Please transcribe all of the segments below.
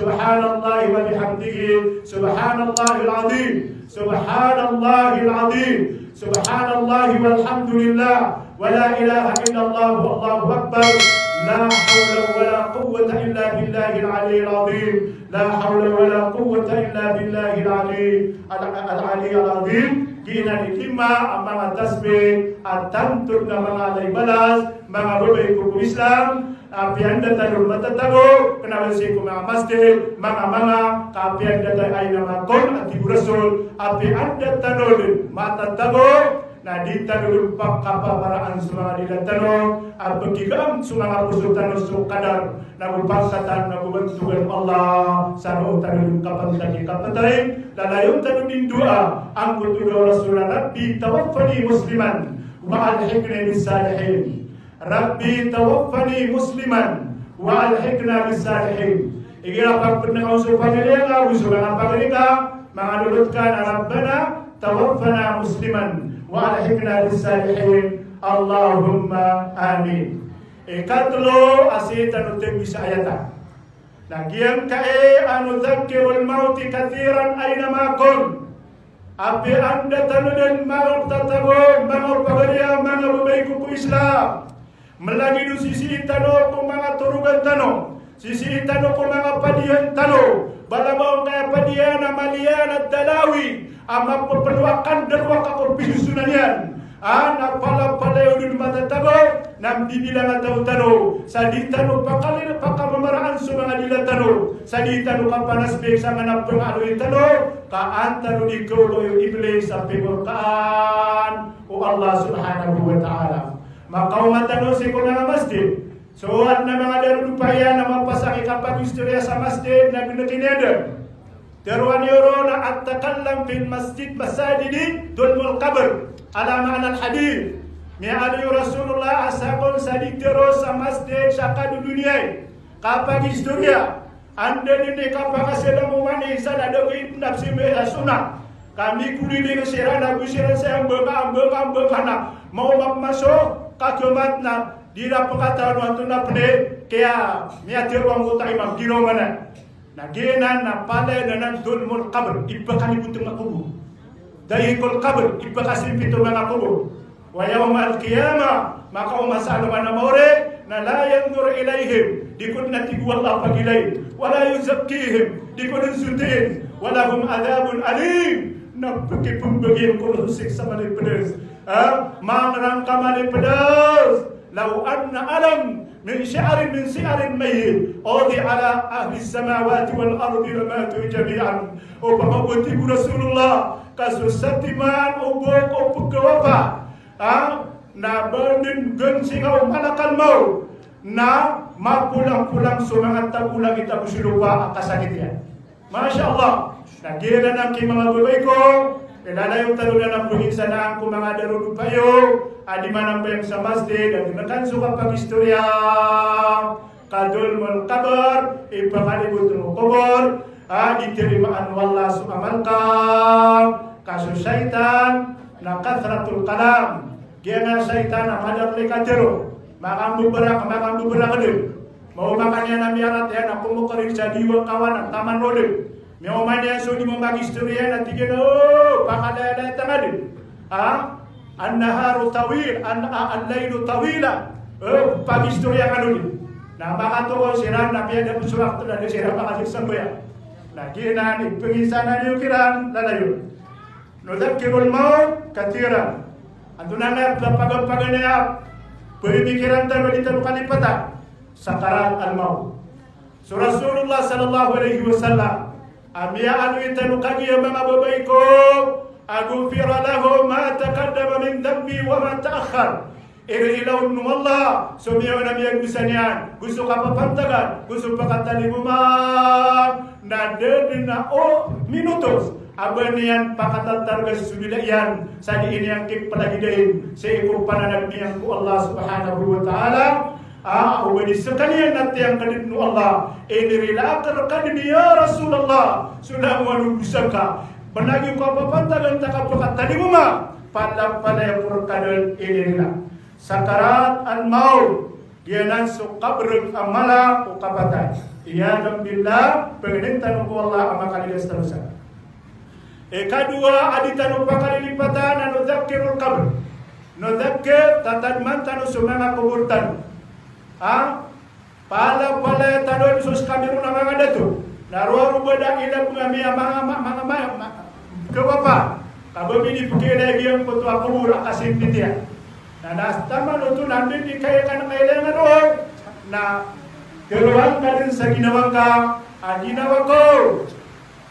subhanallahi wa bihamdihi, subhanallahil azim, subhanallahil azim, subhanallahi walhamdulillah, wa la ilaha illallah wallahu akbar, la hawla wa la quwwata illa billahil aliyyil azim, la hawla wa la quwwata illa billahil aliyyil azim. Gina ditima ang mga tasbih at tantog na mga laybalas, mga babae ko Islam, apian datanong matatago, kanawasi ko mga masjid, mga kapian datay ay namakon at iburasol, apian datanong matatago, na ditanong pagkapaparaan sa mga dilatanong, at pagkikam sa mga pusultanong sukadar, nagupagkatan, nagubantugan Allah, sa noong tanong kapatay, lalayong tanong din dua, ang kutulo Rasulullah, Rabbi tawaffani musliman, wa'alhikna bisalihin. Rabbi tawaffani musliman, wa'alhikna bisalihin. Igira pagpunang sa pagaliga, uso mga pagaliga, mga lulot ka na Rabbana, tawaffana musliman, wa'alhikna bisalihin. Allahumma amin. Ikatlo, asitan utang bisa ayata. Lagian kae anu dzakirul mauti kathiran aina makon. Api anda tanudin mangur tatago, mangur pagaria, mangur babaiku ku Islam. Melagi du sisi tano ku mga turugan tano, sisi tano ku mga padian tano, balabong kaya padian amalian at dalawi, ama peperluakan derwa kakor bisunanian. Anak pala udun mata tabo, nam dibilang atau tano, sadi tano pakali pakamemaraan sa mga dilatano, sadi tano kapanas beg sa mga pengaruhi tano, kaan tano di kaulo yung iblis sa pemurkaan o Allah subhanahu wa ta'ala. Maka umatano si kuna masjid, so at na mga darupaya na mapasaki kapag istorya sa masjid na binakineda. Teruan yoro na at takallam fil masjid masajidi dulmul qabr. Ala ma'na al-hadith. Mi'ali Rasulullah ashabul sadik terus sa masjid syaka dunia. Kapag istorya, anda ini kapag sedang mewani sana dogi nafsi sunnah. Kami kuli dengan sirah lagu sirah saya ambang mau masuk kagemat na dira pengatahuan waktu na pede kaya miatir wang uta imam gino mana. Na genan na pale na dulmul qabr ibakani butung kubur. Dayikul qabr ibakasi pintu mga kubur. Wa yawmal qiyamah maka umasalo mana more na la yanzur ilaihim dikun natigu Allah pagilay wala yuzakkihim dikun sutin wala hum adabun alim na bagi pembagian kulo siksa malay pedas mangrang kamalay pedas law anna alam min syi'arin mayyit udi ala ahli samawati wal ardi ramatu jami'an o pamabuti Rasulullah kasus satiman ubok o pagkawapa na banding gensingaw malakal mau na mapulang-pulang sumangat tagulang ita musilupa ang kasakit yan. Masya Allah. Nagila ng ki mga babay ko, ilalayo talunan ng buhinsa na ang mga darunong payo, adi manang bayang sa masjid, at nakanso kapag istorya, kadulmul kabar, ipakalibot ng kubor, ditirimaan wala sumamalka, kaso syaitan, na kathratul kalam, Gena syaitan amadar lekatero, makambu berak din. Mau makannya nami alat ya, nak kumu kerik jadi kawan taman rode. Mau mania so di membagi historia nanti gena pakada ada tangadin. An-naharu tawil, al-lailu tawila. Pagi historia kanuni. Nah maka tu siran nabi ada bersurat tu dari siran makasih semboya. Nah gena ni pengisanan yukiran lalayu. Nudzakirul maut kathiran. Antunana pagpaganaya pemikiran tayo dito kalipata sakarat al-maut. So Rasulullah sallallahu alaihi wasallam amiya anu itanu kagi mga babay ko agufira lahu ma taqaddama min dhanbi wa ma ta'akhkhar. Irilaw nu Allah so miyaw na miyag bisanian gusto ka papantagan gusto pa katalimuman na dedina o minutos abanian pakatan targas subilayan sadi ini yang kip palagidain seiku pananan yang ku Allah subhanahu wa ta'ala ubadi sekalian nanti yang kadibnu Allah ini rilakar kadibni ya Rasulullah sudah walu bisaka benagi ko papantagan takapakat talimuma pada yang purkadal ini rilak sakarat al-maut dia nan su qabr amala ukabatan Iyadam billah, pengintan ko Allah ama kaligas terusan. Kedua, aditan pakalilipatan na nudzakkirul qabr. Nudzakkir tatadman tanu sumanga kubur tanu. Pala tanol sus kami muna mga dato. Naruwa rubada ila mga kewapa. Kababini pukira yang kutua kubur akasim titia. Na nastama nutu nanti dikayakan kailangan roh. Na keluar kadin sa ginawang ka, ginawa ko.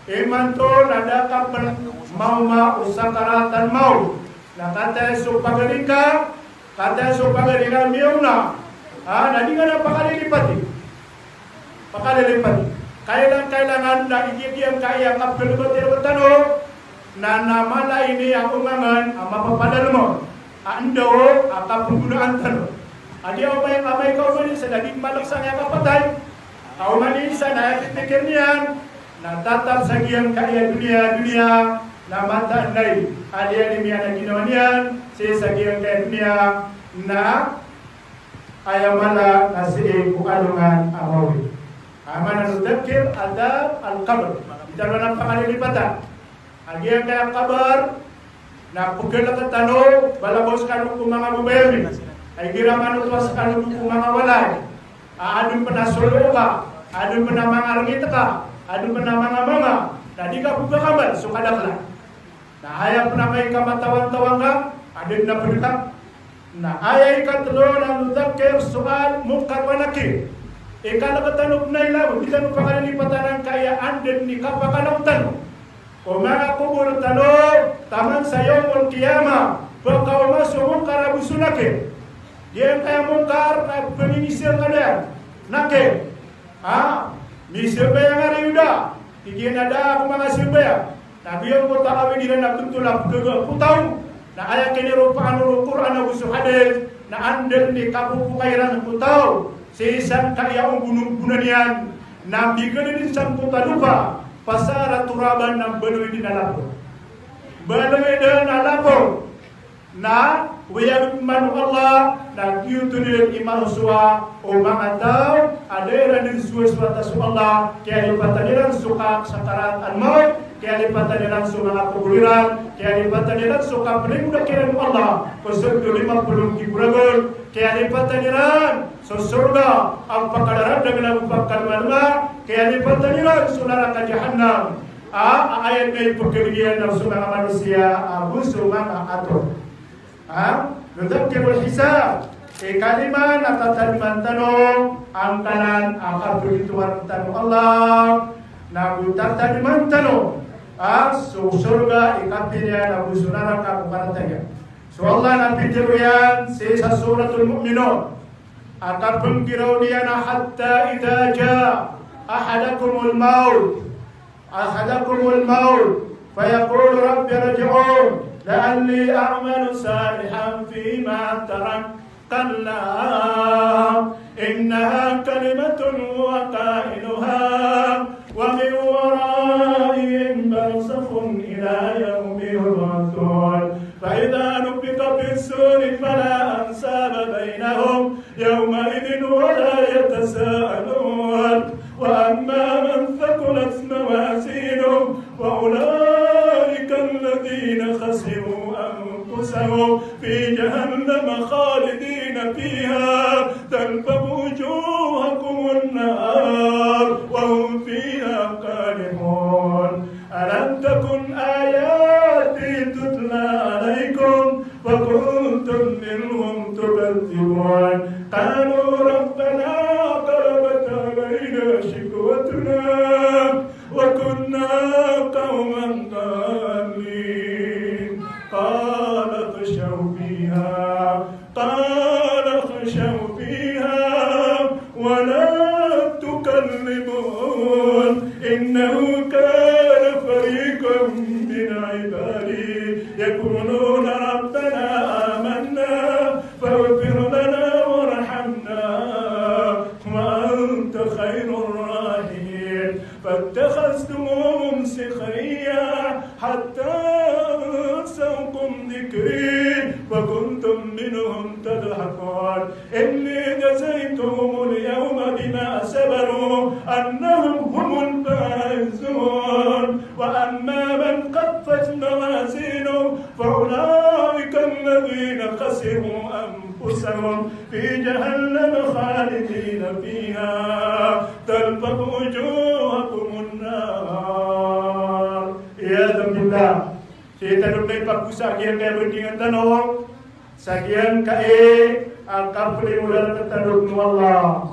Iman to nada kapal mau usakaratan mau. Nakata so pagaling ka, kata so pagalingan miyong nadi nga na pakalilipati. Kailangan na igigiyang kaya kapilgotir tano na namala ini ang umangan ang mapapadal mo. Ando kapunggunaan tano. Adi ako may kamay ka umanin sa naging malaksan niya kapatay. Umanin sa nakitikir niyan. Natatap sa giyang kaya dunia na matandai. Adi alimian na ginawa niyan. Sa giyang kaya dunia na ayamala nasi kualungan amawi. Amana nudzakkir adab al-qabr. Kita dalam pakalilipatan. Agian kaya kabar na pugel ka tano balabos kanu ku mga bubaymi. Ay gira manutwas kanu ku mga walay. Adun panasolo ka, adun panamang arngit ka, adun panamang mga. Tadi ka buka kabar sukadakla. Na hayap na may kamatawan-tawang ka, adun na perikap. Na ayay katlo na nudzakkir soal munkar wa nakir. Ikalakatanok na ilaw, di tanong pakalilipatan ng kayaan din ni kapakalaw tanong. Kung mga kubur tanong, taman sa yawmul kiyama, baka umasumong karabusunake. Diyan kaya mungkar, paminisir ka na nake. Misibaya nga rin da. Tigyan na da ako mga sibaya. Nabiyan ko takawin nila na tuntulap putaw. Na ayaw kiniro paano Quran na gusto hadis. Na andel ni kapupukairan putaw. Sa isang kayang gunung-gunan yan, na bigyan din sa putalupa, pasara turaban ng baloy din nalapo. Baloy din nalapo, na wiyag manu Allah, na kiyutunil imaruswa, o mga tao, adera din suweswata su Allah, kaya ipataniran suka sa karatan mo, kaya ipataniran su mga kubuliran, kaya ipataniran su kapling na kiran Allah, kusugdo 50 kiburagon, kaya ipataniran so surga ang pakadaran dengan pagkalmalma kaya lipataniran sunara ka jahannam ayat may pagkabigyan ng mga manusia buso mga ato nudzakkirul hisab kalima natataliman tanong ang kanan ang kapulituan tanong Allah nagutataliman tanong so surga ikapilya na busunara ka kukarataya so Allah napitir yan sa suratul mu'minun akan pengkirau dia na hatta idza jaa ahadakumul maut fayaqulu rabbi irji'un la'alli a'malu salihan fima tarak kalla innaha kalimatun wa qailuha wa min wara'ihim barzakhun ila yaumi yub'atsun fa idza nufiqa bis-suri fala ansaba bainahum يومئذ ولا يتساءلون وأما من ثقلت موازينه فأولئك الذين خسروا أنفسهم في جهنم خالدين فيها تلفح وجوهكم النار وهم فيها كالحون ألم تكن آياتي تتلى عليكم فكنتم منهم تكذبون قالوا ربنا غلبت علينا شقوتنا وكنا قوما ضالين قال اخسئوا فيها ولا تكلمون إنه كان فريق من عبادي يقولون ربنا آمنا فاغفر لنا وارحمنا وأنت خير الراحمين فاتخذتموهم سخريا حتى أنسوكم ذكري وكنتم منهم تضحكون إني جزيتهم اليوم بما صبروا أنهم هم الفائزون وأما من خفت موازينه فأولئك الذين خسروا أنفسهم في جهنم خالدين فيها تلفح وجوههم النار. Iyadzu billah. Kita duduk paku sagian kaya berdingan tanong, sagian kaya kapli muda ketanuk nu Allah.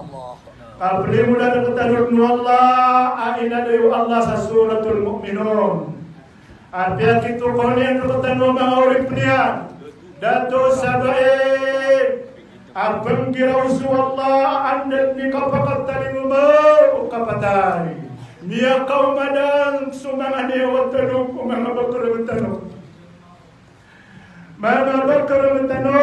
Kapli muda ketanuk nu Allah. Aina dayu Allah sa suratul Mu'minun. Artinya kita kalian ketanuk mga urip niya. Dato sabae abang girausu Allah anda ni kapakat talimu mau kapatari. Niya kau madang sumangan dia watanu kumanga bakar mentanu. Mana bakar mentanu.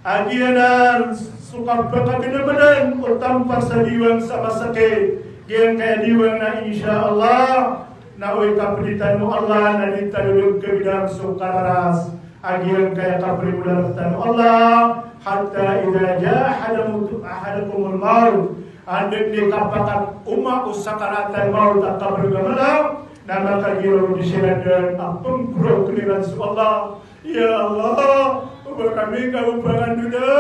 Agianan suka bakar benar-benar utampa sadiwang sama sakit. Yang kaya diwang na insyaallah na oi kapitanu Allah na ditalulog ke bidang sukararas. Agian kaya kapri muda Allah hatta idza jaa ahadakumul maut. Andai dia kapakan umat usakaratan maut tak bergamalah, nama kajian di sini dan apun pro keliran Allah. Ya Allah, kami kau upakan duda,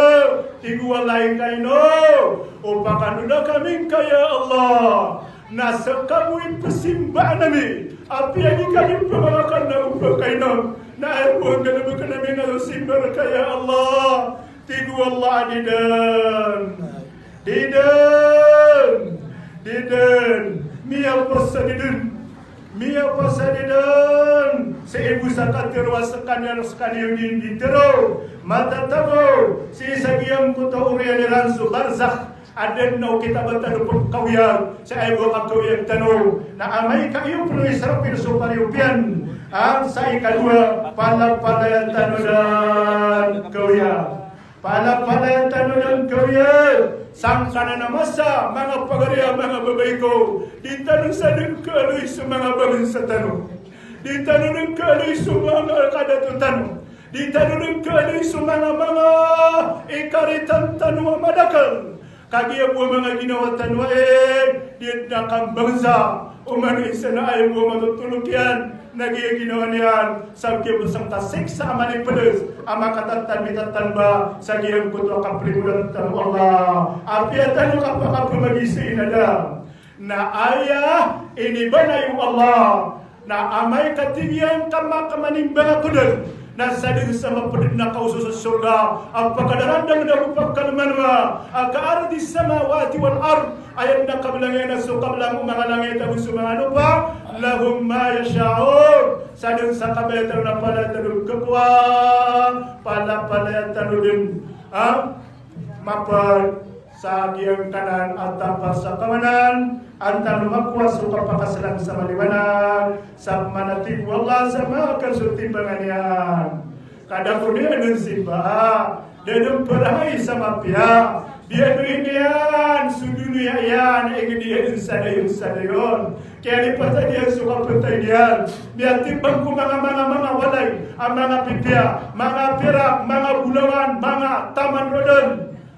tigu lain kaino, upakan duda kami kaya Allah. Nasab kamu impesimbah nami, api yang kami pemakan na upakaino. Na airpun kana bukan nami na simbar kaya Allah. Tigu Allah Diden, mia pasadiden, seibu sakatir wasakan sekali di tero, mata tahu, si sagiam kuta urian ransu barzakh, aden no kita bertanu kawian, seibu kawian tanu, na amai kayu perlu serapin supariupian, sai kadua pala yang tanu dan kawian. Pala yang tanu dan kawian. Sang sana masa mga pagariya mga babayko di tanong sa nagkaloy sa mga bansa tanong di tanong nagkaloy sa mga kadatutan di tanong nagkaloy sa mga ikaritan tanong madakal kagiya po mga ginawa tanong di nakang bangsa umano isa na ayaw po matutulog yan nagiya ginawa niyan sabki busang tasik sa amalay pedes ama katatan mitatan ba sa giyang kutwa kaprimulan tanong Allah apiatan yung kapakapro mag-isiin ada na ayah ini ba na yung Allah na amay katingyan kamakamaning mga kudan na sadir sama pedid na kausus surga apakah darandang na rupakan manwa akaardi samawati wal ard ayat na kabilangay na sukabilang mga langit ang sumanga pa lahum ma yasha'un sadir sa kabilang na pala tanong kapwa pala tanong mapad sa giyang kanan at tapas sa kamanan antang lumakwas suka pakasalang sa maliwanag sa manatib wallah sa mga kasultimbangan yan kadang ko dia nun simba dia nun perahi sama pihak dia nun yan sudunia yan ingin dia insana yon kaya lipasa dia suka petay dia timbang ko mga walay ang mga pitya mga pirak mga bulangan mga taman rodan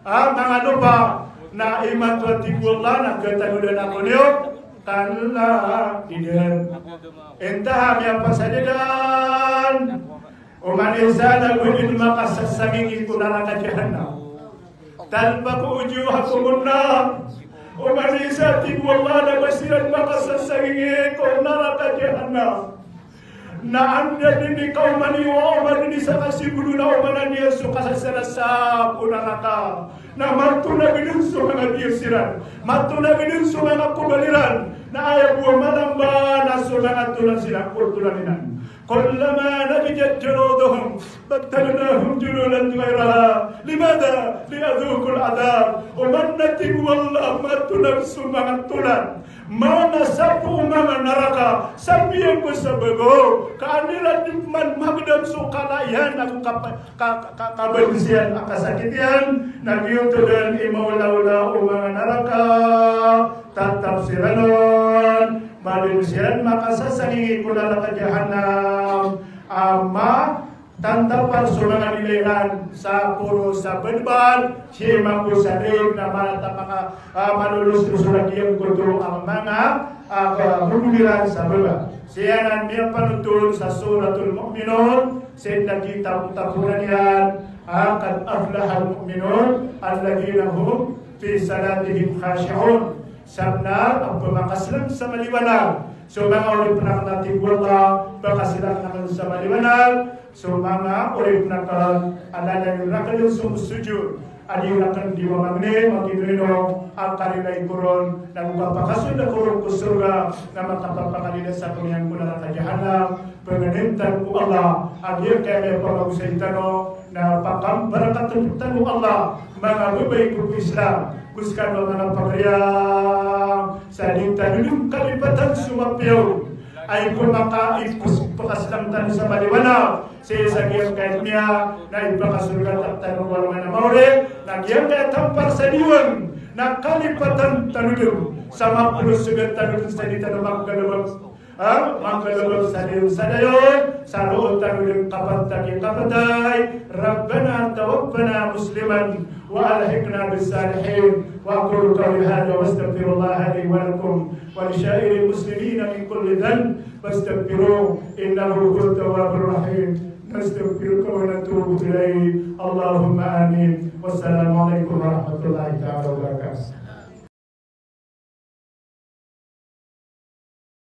mga lupa na iman tuati Allah na ketagudan ako niyo kanla idan entah yang pasadidan uman insana gudin makasasangin ko neraka jahannam tanpa ujuhakum nar uman insati Allah na basiran makasasangin ko neraka jahannam na anda dini kauman iwa uman dini sakasi bulu na umanan Yesu kasasarasap unaraka na matuna bidun so mga diusiran matuna bidun so mga kubaliran na ayaw buwa manamba na so mga tulan sila kultulaninan kullama nabijat junuduhum battalnahum junulan ghayraha limada liadhukul adab uman natin wallah matuna so mga tulan mana sapu mga neraka sabiyan ko sa bago kaanilan man magdam so kalayan ako kabalisian akasakitian nagiyutudan imaulaula mga neraka tatap siranon malisian makasasangin ko na ka jahannam ama tanpa persoalan nilaian sa puro sa benbal siya ko sa rin na malulus surat yang kudu ang mga bumuliran sa baba. Siya na niya panutun sa suratul mu'minun sehingga kita utapunan yan qad aflaha al-mu'minun alladhina hum fi salatihim khashi'un. Sabna ang pemakasalan sa maliwanag. So mga ulit na natin wala pagkasilang naman sa maliwanag. So mga ulit na alala yung nakalyung sumusujud. Adi yung nakan di mamagni, magkinuno ang karilay kuron na magpapakasun na kuron ko surga na makapapakalina sa kumiyang kuna na kajahanam. Pengenintan ku Allah, adir kaya may pamagusay tano na pakambarakat tanu Allah mga babae ko Islam. Kuskan mga pagayang sa dintanulong kalipatan sumapiyaw ay kung makaipus pakaslang tanong sa maliwanag sa isagiyang kahit niya na ipakasulgat at tanong walang na maure nagyang kahit tampar sa diwan na kalipatan tanulong sa mapulus sugat tanulong sa ditanong magkalawag mangkalawag sa diyon sa dayon sa loob tanulong kapatay Rabbana tawaffana musliman وألحقنا بالصالحين وأقول قولي هذا وأستغفر الله لي ولكم ولسائر المسلمين من كل ذنب فاستغفروه إنه هو التواب الرحيم نستغفرك ونتوب إليه اللهم آمين والسلام عليكم ورحمة الله تعالى وبركاته.